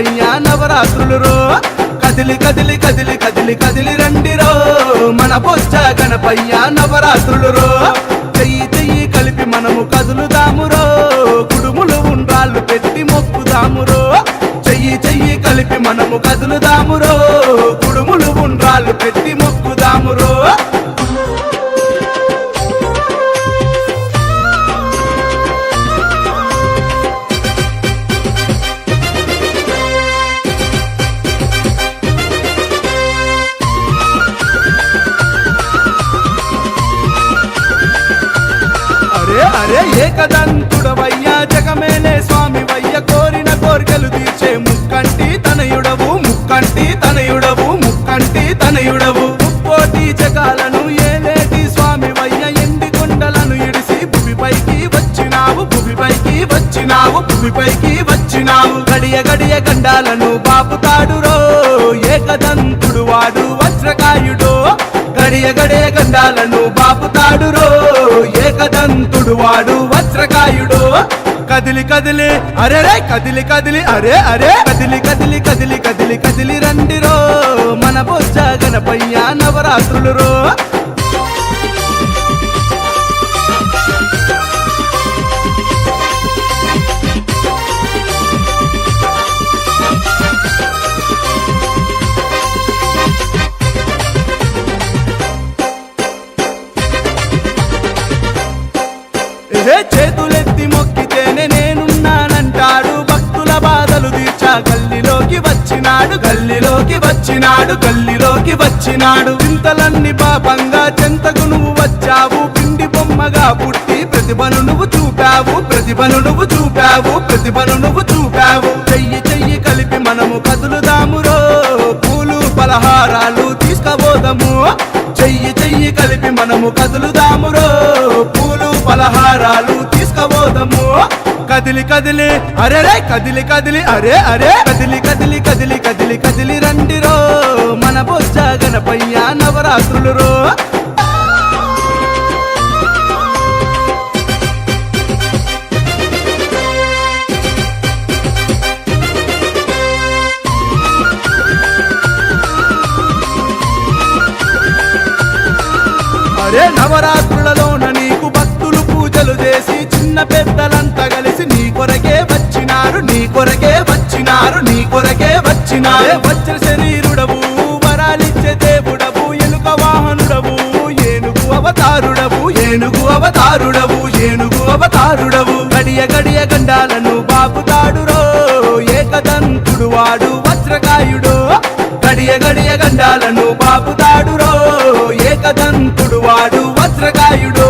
గణపయ్య నవరాత్రులు రో కదిలి కదిలి కదిలి కదిలి కదిలి రండిరో మన బొజ్జ గణపయ్య నవరాత్రులు రో చెయ్యి చెయ్యి కలిపి మనము కదులుదామురో కుడుములు ఉండ్రాళ్ళు పెట్టి మొక్కుదామురో చెయ్యి చెయ్యి కలిపి మనము కదులుదామురో కుడుములు ఉండ్రాళ్ళు పెట్టి మొక్కుదామురో అరే ఏకదంతుడవయ్యా జగమేలే స్వామి వయ్య కోరిన కోరికలు తీర్చే ముక్కంటి తనయుడవు ముక్కంటి తనయుడవు ముక్కంటి తనయుడవు ముక్కోటి జగాలను ఏలేటి స్వామి వయ్య ఎండి కొండలను ఇడిసి భూమిపైకి వచ్చినావు భూమిపైకి వచ్చినావు భూమిపైకి వచ్చినావు గడియ గడియ గండాలను బాపుతాడురో ఏకదంతుడు వాడు వజ్రకాయుడో గడియ గడియ గండాలను బాపుతాడురో ఏకదంతుడు వాడు వజ్రకాయుడు కదిలి కదిలి అరే కదిలి కదిలి అరే అరే కదిలి కదిలి కదిలి కదిలి కదిలి రండిరో మన బొజ్జ గణపయ్య నవరాత్రులు రో చేతులెత్తి మొక్కితేనే నేనున్నానంటాడు భక్తుల బాధలు తీర్చా గల్లిలోకి వచ్చినాడు గల్లిలోకి వచ్చినాడు గల్లిలోకి వచ్చినాడు చింతలన్నీ పాపంగా చెంతకు నువ్వు వచ్చావు పిండి బొమ్మగా పుట్టి ప్రతిభను నువ్వు చూపావు ప్రతిభను నువ్వు చూపావు ప్రతిభను నువ్వు చూపావు చెయ్యి చెయ్యి కలిపి మనము కదులుదామురో పూలు పలహారాలు తీసుకపోదాము చెయ్యి చెయ్యి కలిపి మనము కదులుదామురో పూలు పలహారాలు తీసుకపోదాము కదిలి కదిలి అరే కదిలి కదిలి అరే అరే కదిలి కదిలి కదిలి కదిలి కదిలి రండిరో మన బొజ్జ గణపయ్య నవరాత్రులు రో అరే నవరాత్రులలోన నీకు భక్తులు పూజలు చేసి చిన్న పెద్దలంతా కలిసి నీ కొరకే వచ్చినారు నీ కొరకే వచ్చినారు నీ కొరకే వచ్చినారు వజ్ర శరీరుడవు వరాలిచ్చే దేవుడవు ఎలుక వాహనుడవు ఏనుగు అవతారుడవు ఏనుగు అవతారుడవు ఏనుగు అవతారుడవు గడియ గడియ గండాలను బాపుతాడురో ఏకదంతుడు వాడు వజ్రకాయుడు గడియ గడియ గండాలను బాపుతాడురో ఏకదంతుడు వాడు వజ్రకాయుడు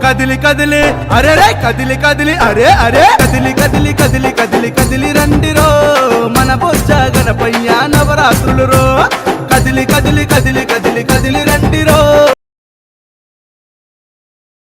కదిలి కదిలి అరే కదిలి కదిలి అరే అరే కదిలి కదిలి కదిలి కదిలి కదిలి రండిరో మన బొజ్జ గణపయ్య నవరాత్రులు రో కదిలి కదిలి కదిలి కదిలి కదిలి రండిరో